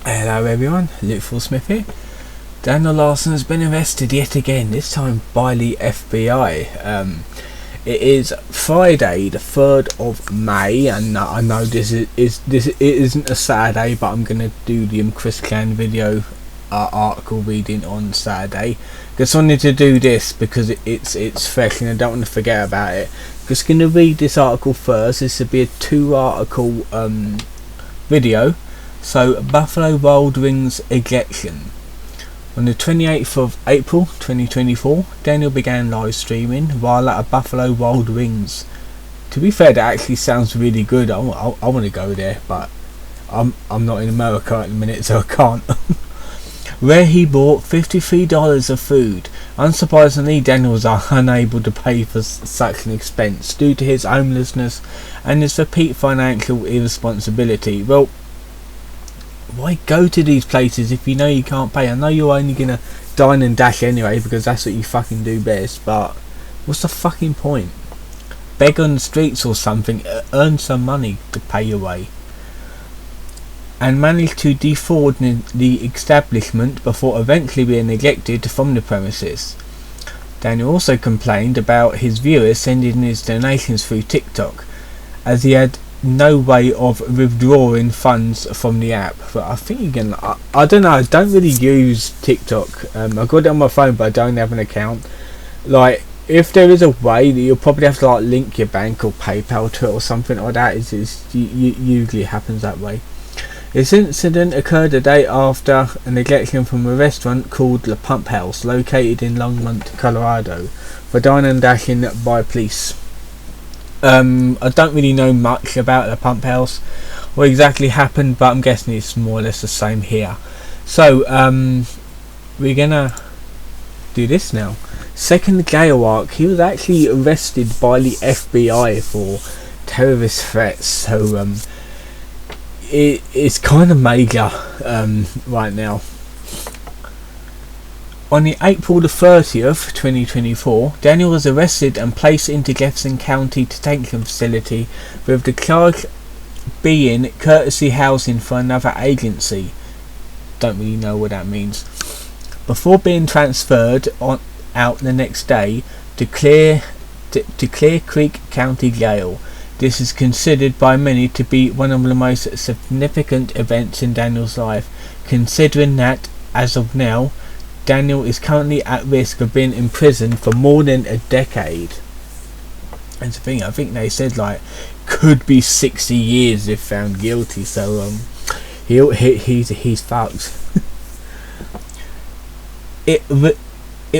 Hello everyone, Luke Smith here. Daniel Larson has been arrested yet again, this time by the FBI. It is Friday the 3rd of May, and I know this isn't a Saturday, but I'm going to do the Chris Clan video article reading on Saturday. Just wanted to do this because it's fresh and I don't want to forget about it. Just going to read this article first. This will be a 2-article video. So, Buffalo Wild Wings ejection. On the 28th of April 2024, Daniel began live streaming while at a Buffalo Wild Wings. To be fair, that actually sounds really good. I want to go there, but I'm not in America at the minute, so I can't. Where he bought $53 of food. Unsurprisingly, Daniel was unable to pay for such an expense due to his homelessness and his repeat financial irresponsibility. Well, why go to these places if you know you can't pay? I know you're only gonna dine and dash anyway because that's what you fucking do best, but what's the fucking point? Beg on the streets or something, earn some money to pay your way. And managed to defraud the establishment before eventually being ejected from the premises. Daniel also complained about his viewers sending his donations through TikTok, as he had no way of withdrawing funds from the app. But I think you can, I don't know, I don't really use TikTok. I got it on my phone, but I don't have an account. Like, if there is a way that you'll probably have to like link your bank or PayPal to it or something like that, it usually happens that way. This incident occurred a day after an ejection from a restaurant called the Pump House, located in Longmont, Colorado, for dining and dashing by police. I don't really know much about the Pump House, what exactly happened, but I'm guessing it's more or less the same here. So, we're gonna do this now. Second jail arc. He was actually arrested by the FBI for terrorist threats, so it's kind of major right now. On the April the 30th, 2024, Daniel was arrested and placed into Jefferson County Detention Facility, with the charge being courtesy housing for another agency. Don't really know what that means. Before being transferred out the next day to Clear Creek County Jail. This is considered by many to be one of the most significant events in Daniel's life, considering that, as of now, Daniel is currently at risk of being imprisoned for more than a decade. That's the thing, I think they said like could be 60 years if found guilty, so he's fucked. It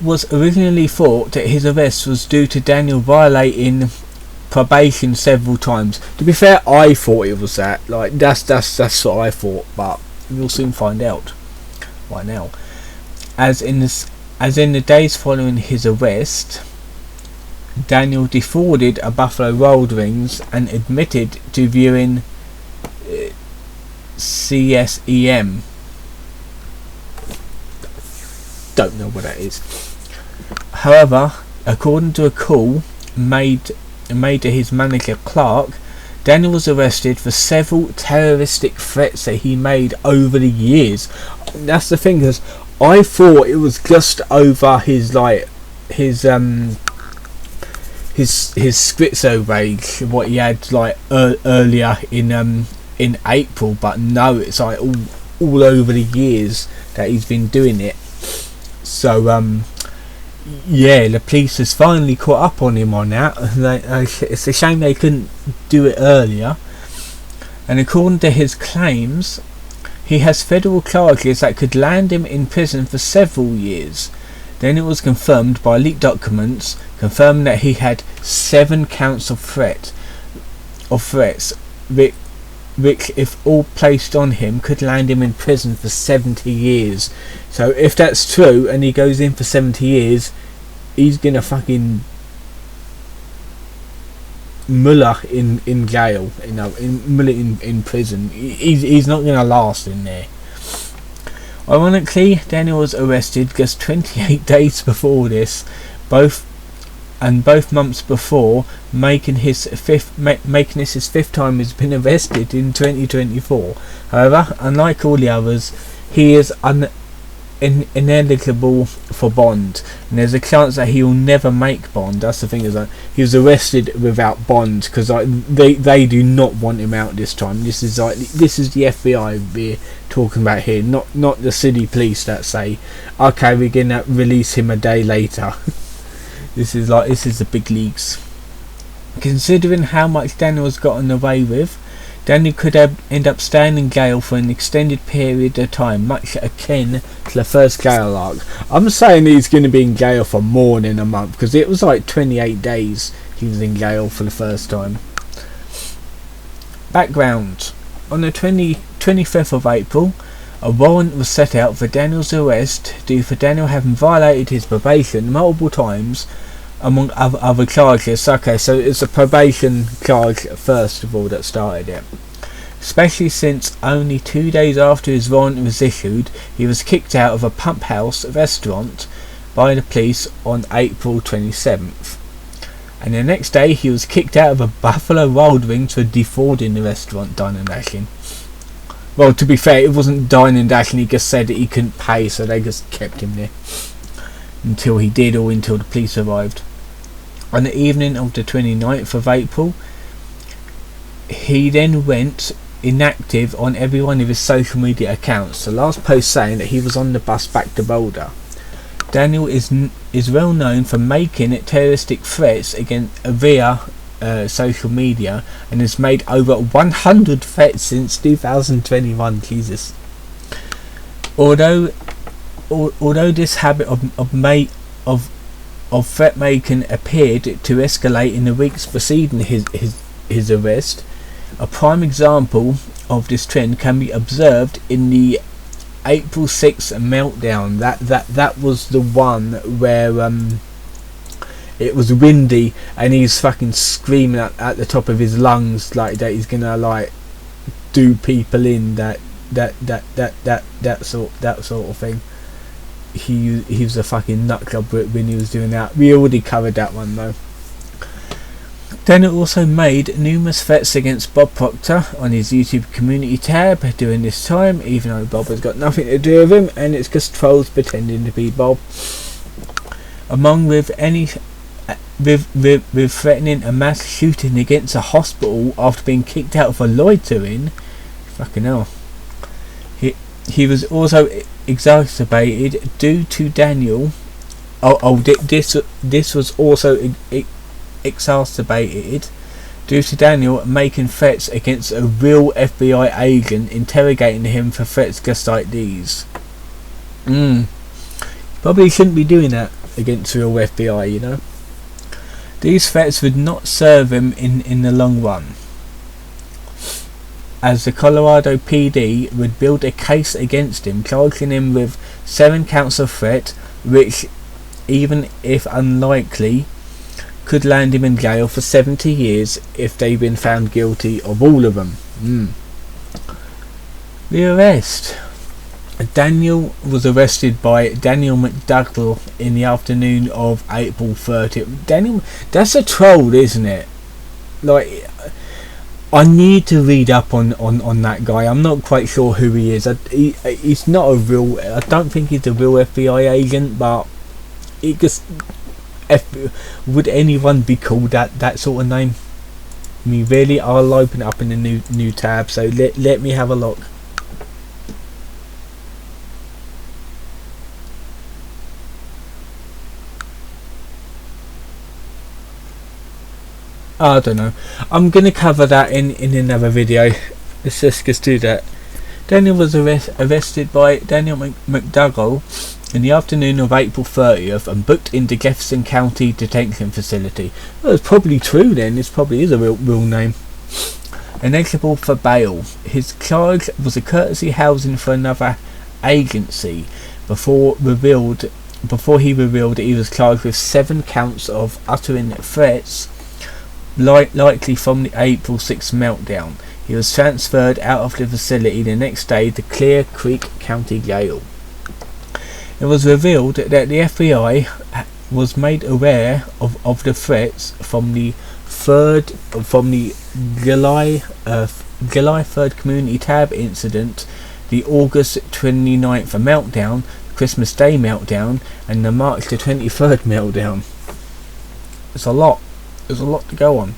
was originally thought that his arrest was due to Daniel violating probation several times. To be fair, I thought it was that. Like that's what I thought, but we'll soon find out. Right now. As in the days following his arrest, Daniel defrauded a Buffalo Wild Wings and admitted to viewing CSEM. Don't know what that is. However, according to a call made to his manager Clark, Daniel was arrested for several terroristic threats that he made over the years. That's the thing, because I thought it was just over his schizo rage, what he had like earlier in April, but no, it's like all over the years that he's been doing it. So yeah, the police has finally caught up on him on that. It's a shame they couldn't do it earlier. And according to his claims, he has federal charges that could land him in prison for several years. Then it was confirmed by leaked documents confirming that he had 7 counts of threats, which if all placed on him could land him in prison for 70 years. So if that's true and he goes in for 70 years, he's gonna fucking mullah in jail, mullah in prison. He's not gonna last in there. Ironically, Daniel was arrested just 28 days before this, both and both months before, making this his fifth time he's been arrested in 2024. However, unlike all the others, he is ineligible for bond, and there's a chance that he will never make bond. That's the thing, is that he was arrested without bond, because they do not want him out this time. This is the FBI we're talking about here, not the city police that say, okay, we're gonna release him a day later. This is the big leagues. Considering how much Daniel has gotten away with, Daniel could end up staying in jail for an extended period of time, much akin to the first jail arc. I'm saying he's going to be in jail for more than a month, because it was like 28 days he was in jail for the first time. Background. On the 25th of April, a warrant was set out for Daniel's arrest due for Daniel having violated his probation multiple times, among other charges. Okay, so it's a probation charge first of all that started it. Especially since only 2 days after his warrant was issued, he was kicked out of a Pump House restaurant by the police on April 27th. And the next day he was kicked out of a Buffalo Wild Wings for defrauding the restaurant, dine and dashing. Well, to be fair, it wasn't dine and dashing, he just said that he couldn't pay, so they just kept him there until he did, or until the police arrived. On the evening of the 29th of April, he then went inactive on every one of his social media accounts. The last post saying that he was on the bus back to Boulder. Daniel is well known for making terroristic threats via social media, and has made over 100 threats since 2021. Jesus. Although this habit of threat making appeared to escalate in the weeks preceding his arrest, a prime example of this trend can be observed in the April 6th meltdown. That was the one where it was windy and he's fucking screaming at the top of his lungs like that he's gonna like do people in, that sort of thing. He was a fucking nutclub when he was doing that. We already covered that one though. Daniel also made numerous threats against Bob Proctor on his YouTube community tab during this time, even though Bob has got nothing to do with him and it's just trolls pretending to be Bob. Among with threatening a mass shooting against a hospital after being kicked out for loitering. Fucking hell. He was also exacerbated due to Daniel. This was also exacerbated due to Daniel making threats against a real FBI agent, interrogating him for threats just like these. Probably shouldn't be doing that against real FBI, you know. These threats would not serve him in the long run, as the Colorado PD would build a case against him, charging him with 7 counts of threat, which, even if unlikely, could land him in jail for 70 years if they've been found guilty of all of them. The arrest. Daniel was arrested by Daniel McDougall in the afternoon of April 30th. Daniel, that's a troll, isn't it? Like, I need to read up on that guy. I'm not quite sure who he is. He's not a real. I don't think he's a real FBI agent, but it just. Would anyone be called that sort of name? I mean, really, I'll open it up in a new tab. So let me have a look. I don't know. I'm gonna cover that in another video. Let's just do that. Daniel was arrested by Daniel McDougall in the afternoon of April 30th and booked into Jefferson County Detention Facility. Well, it's probably true then. This probably is a real name. Ineligible for bail. His charge was a courtesy housing for another agency. Before he revealed that he was charged with 7 counts of uttering threats, likely from the April 6th meltdown. He was transferred out of the facility the next day to Clear Creek County Jail. It was revealed that the FBI was made aware of the threats from the July 3rd Community Tab incident, the August 29th meltdown, Christmas Day meltdown, and the March the 23rd meltdown. It's a lot. There's a lot to go on.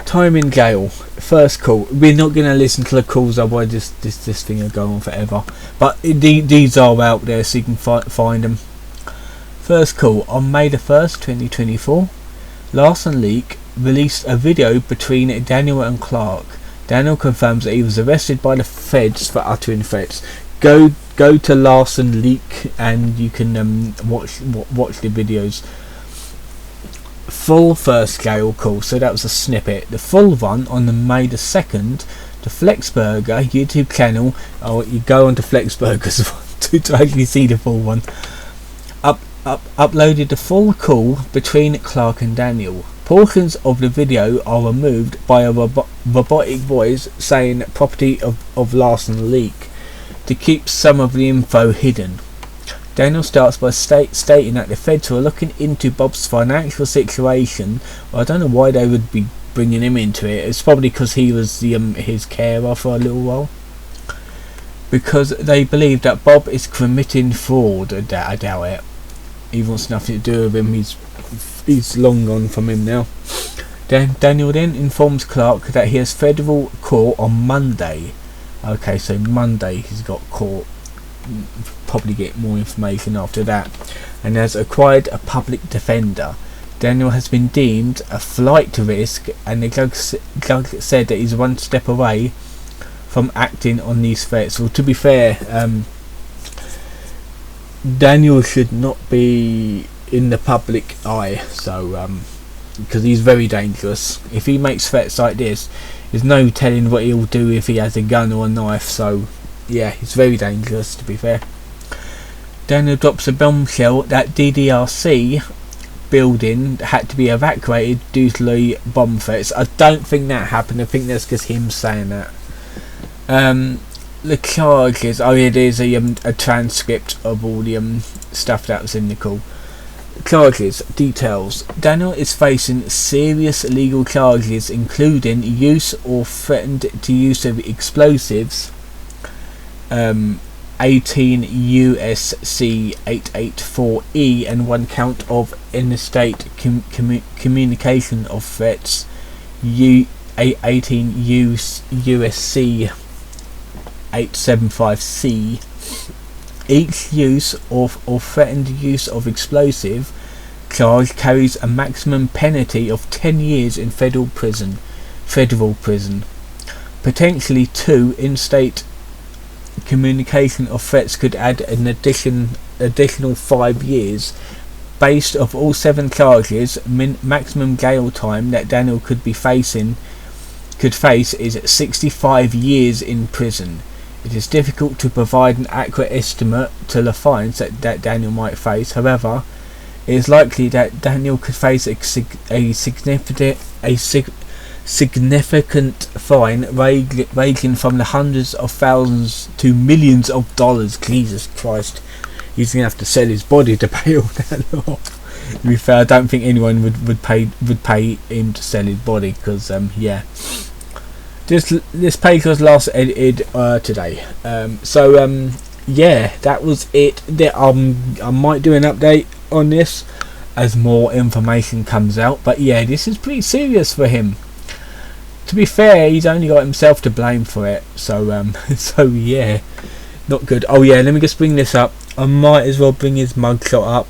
Time in jail. First call. We're not going to listen to the calls, otherwise this thing will go on forever. But these are out there, so you can find them. First call. On May the 1st, 2024, Larson Wiki released a video between Daniel and Clark. Daniel confirms that he was arrested by the feds for uttering threats. Go to Larson Wiki and you can watch the videos. Full first jail call, so that was a snippet. The full one on the May the 2nd, the Flexburger YouTube channel. Oh, you go onto Flexburger's to actually see the full one. Uploaded the full call between Clark and Daniel. Portions of the video are removed by a robotic voice saying property of Larson Wiki to keep some of the info hidden. Daniel starts by stating that the feds were looking into Bob's financial situation. Well, I don't know why they would be bringing him into it. It's probably because he was his carer for a little while. Because they believe that Bob is committing fraud. I doubt it. He wants nothing to do with him. He's long gone from him now. Daniel then informs Clark that he has federal court on Monday. Okay, so Monday he's got court. Probably get more information after that, and has acquired a public defender. Daniel has been deemed a flight risk, and the judge said that he's one step away from acting on these threats. Well, to be fair, Daniel should not be in the public eye, so because he's very dangerous. If he makes threats like this, there's no telling what he'll do if he has a gun or a knife. So yeah, he's very dangerous, to be fair. Daniel drops a bombshell that DDRC building had to be evacuated due to the bomb threats. I don't think that happened. I think that's just him saying that. The charges. Oh yeah, there's a transcript of all the stuff that was in the call. Charges. Details. Daniel is facing serious legal charges, including use or threatened to use of explosives. 18 USC 884E and one count of interstate communication of threats. 18 USC 875C. Each use or threatened use of explosive charge carries a maximum penalty of 10 years in federal prison. Potentially 2 in-state communication of threats could add an additional 5 years. Based of all 7 charges, maximum jail time that Daniel could face is 65 years in prison. It is difficult to provide an accurate estimate to the fines that Daniel might face. However, it is likely that Daniel could face a significant fine ranging from the hundreds of thousands to millions of dollars. Jesus Christ, he's gonna have to sell his body to pay all that off. To be fair, I don't think anyone would pay him to sell his body, because yeah. This page was last edited today. Yeah, that was it. I might do an update on this as more information comes out. But yeah, this is pretty serious for him. To be fair, he's only got himself to blame for it. So so yeah, not good. Oh yeah, let me just bring this up. I might as well bring his mugshot up.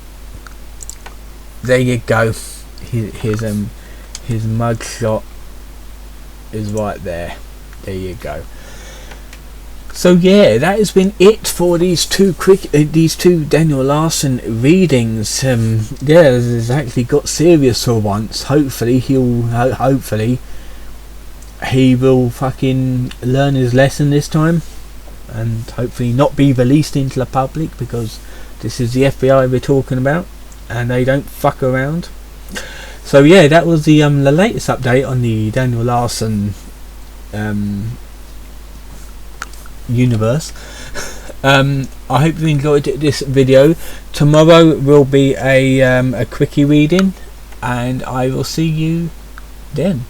There you go. His mugshot is right there. There you go. So yeah, that has been it for these two Daniel Larson readings. Yeah, it's actually got serious for once. Hopefully he will fucking learn his lesson this time, and hopefully not be released into the public, because this is the FBI we're talking about, and they don't fuck around. So yeah, that was the latest update on the Daniel Larson universe. I hope you enjoyed this video. Tomorrow will be a quickie reading, and I will see you then.